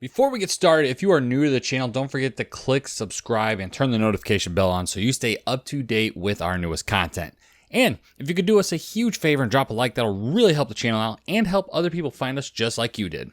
Before we get started, if you are new to the channel, don't forget to click subscribe and turn the notification bell on so you stay up to date with our newest content. And if you could do us a huge favor and drop a like, that'll really help the channel out and help other people find us just like you did.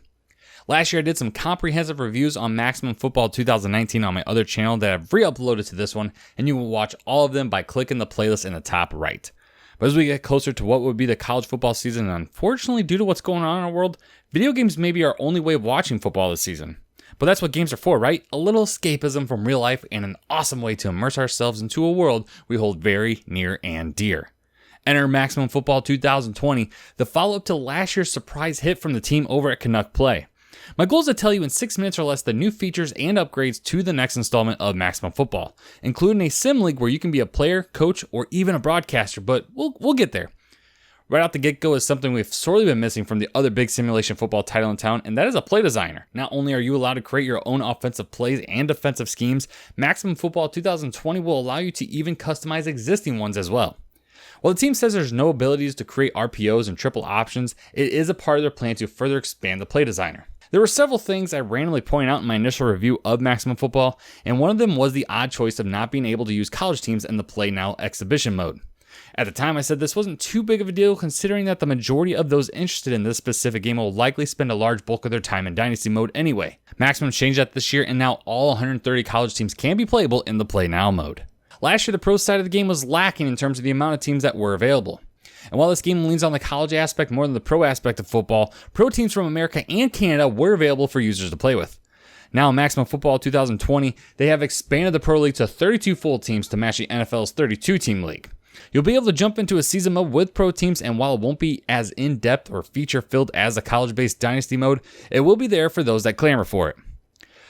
Last year I did some comprehensive reviews on Maximum Football 2019 on my other channel that I've re-uploaded to this one, and you will watch all of them by clicking the playlist in the top right. But as we get closer to what would be the college football season, unfortunately due to what's going on in our world, video games may be our only way of watching football this season. But that's what games are for, right? A little escapism from real life and an awesome way to immerse ourselves into a world we hold very near and dear. Enter Maximum Football 2020, the follow-up to last year's surprise hit from the team over at Canuck Play. My goal is to tell you in 6 minutes or less the new features and upgrades to the next installment of Maximum Football, including a sim league where you can be a player, coach, or even a broadcaster, but we'll get there. Right out the get-go is something we've sorely been missing from the other big simulation football title in town, and that is a play designer. Not only are you allowed to create your own offensive plays and defensive schemes, Maximum Football 2020 will allow you to even customize existing ones as well. While the team says there's no abilities to create RPOs and triple options, it is a part of their plan to further expand the play designer. There were several things I randomly pointed out in my initial review of Maximum Football, and one of them was the odd choice of not being able to use college teams in the Play Now exhibition mode. At the time, I said this wasn't too big of a deal considering that the majority of those interested in this specific game will likely spend a large bulk of their time in Dynasty mode anyway. Maximum changed that this year, and now all 130 college teams can be playable in the Play Now mode. Last year, the pro side of the game was lacking in terms of the amount of teams that were available. And while this game leans on the college aspect more than the pro aspect of football, pro teams from America and Canada were available for users to play with. Now in Maximum Football 2020, they have expanded the pro league to 32 full teams to match the NFL's 32-team league. You'll be able to jump into a season mode with pro teams, and while it won't be as in-depth or feature-filled as the college-based Dynasty mode, it will be there for those that clamor for it.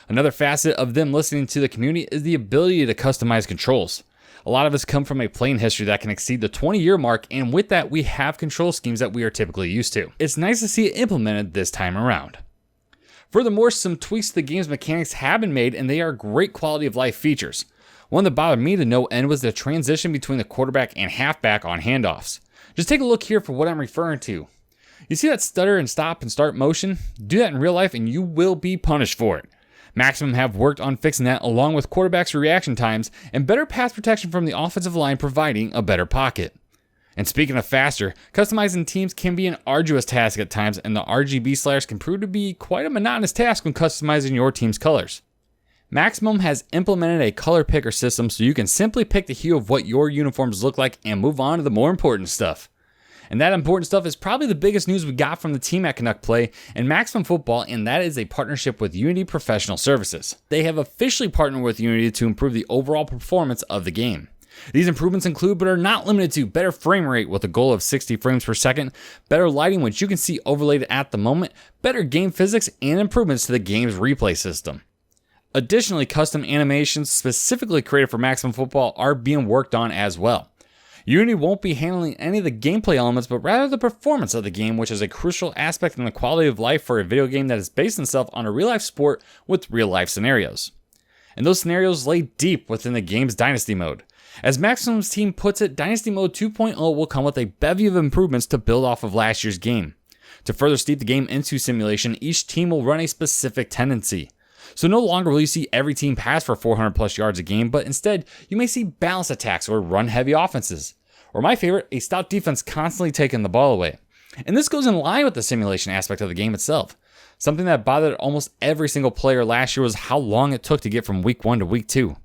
Another facet of them listening to the community is the ability to customize controls. A lot of us come from a playing history that can exceed the 20-year mark, and with that, we have control schemes that we are typically used to. It's nice to see it implemented this time around. Furthermore, some tweaks to the game's mechanics have been made, and they are great quality of life features. One that bothered me to no end was the transition between the quarterback and halfback on handoffs. Just take a look here for what I'm referring to. You see that stutter and stop and start motion? Do that in real life and you will be punished for it. Maximum have worked on fixing that along with quarterbacks' reaction times and better pass protection from the offensive line providing a better pocket. And speaking of faster, customizing teams can be an arduous task at times, and the RGB sliders can prove to be quite a monotonous task when customizing your team's colors. Maximum has implemented a color picker system so you can simply pick the hue of what your uniforms look like and move on to the more important stuff. And that important stuff is probably the biggest news we got from the team at Canuck Play and Maximum Football, and that is a partnership with Unity Professional Services. They have officially partnered with Unity to improve the overall performance of the game. These improvements include, but are not limited to, better frame rate with a goal of 60 frames per second, better lighting which you can see overlaid at the moment, better game physics, and improvements to the game's replay system. Additionally, custom animations specifically created for Maximum Football are being worked on as well. Unity won't be handling any of the gameplay elements, but rather the performance of the game, which is a crucial aspect in the quality of life for a video game that is based itself on a real-life sport with real-life scenarios. And those scenarios lay deep within the game's Dynasty mode. As Maximum's team puts it, Dynasty Mode 2.0 will come with a bevy of improvements to build off of last year's game. To further steep the game into simulation, each team will run a specific tendency. So no longer will you see every team pass for 400 plus yards a game, but instead you may see balanced attacks or run heavy offenses. Or my favorite, a stout defense constantly taking the ball away. And this goes in line with the simulation aspect of the game itself. Something that bothered almost every single player last year was how long it took to get from week 1 to week 2.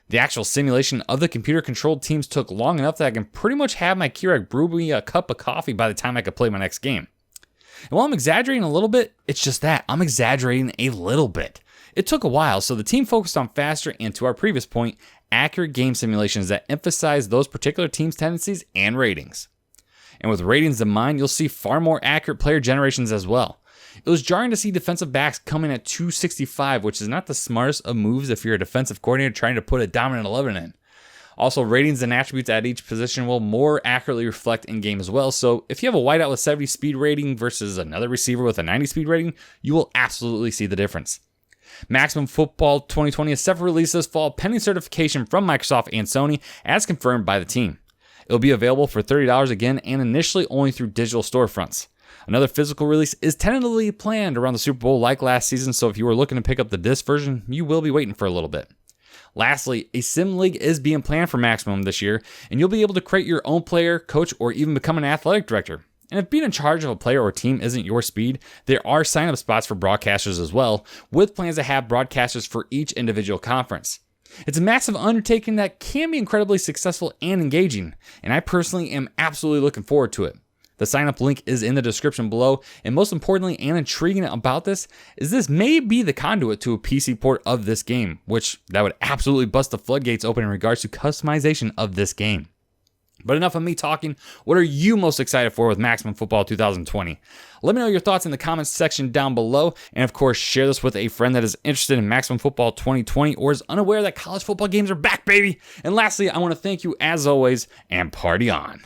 The actual simulation of the computer-controlled teams took long enough that I can pretty much have my Keurig brew me a cup of coffee by the time I could play my next game. And while I'm exaggerating a little bit, it's just that, I'm exaggerating a little bit. It took a while, so the team focused on faster and, to our previous point, accurate game simulations that emphasize those particular teams' tendencies and ratings. And with ratings in mind, you'll see far more accurate player generations as well. It was jarring to see defensive backs come in at 265, which is not the smartest of moves if you're a defensive coordinator trying to put a dominant 11 in. Also, ratings and attributes at each position will more accurately reflect in-game as well, so if you have a wideout with 70 speed rating versus another receiver with a 90 speed rating, you will absolutely see the difference. Maximum Football 2020 is set for release this fall, pending certification from Microsoft and Sony, as confirmed by the team. It will be available for $30 again, and initially only through digital storefronts. Another physical release is tentatively planned around the Super Bowl like last season, so if you were looking to pick up the disc version, you will be waiting for a little bit. Lastly, a sim league is being planned for Maximum this year, and you'll be able to create your own player, coach, or even become an athletic director. And if being in charge of a player or team isn't your speed, there are sign-up spots for broadcasters as well, with plans to have broadcasters for each individual conference. It's a massive undertaking that can be incredibly successful and engaging, and I personally am absolutely looking forward to it. The sign-up link is in the description below, and most importantly and intriguing about this is this may be the conduit to a PC port of this game, which that would absolutely bust the floodgates open in regards to customization of this game. But enough of me talking. What are you most excited for with Maximum Football 2020? Let me know your thoughts in the comments section down below. And of course, share this with a friend that is interested in Maximum Football 2020 or is unaware that college football games are back, baby. And lastly, I want to thank you as always, and party on.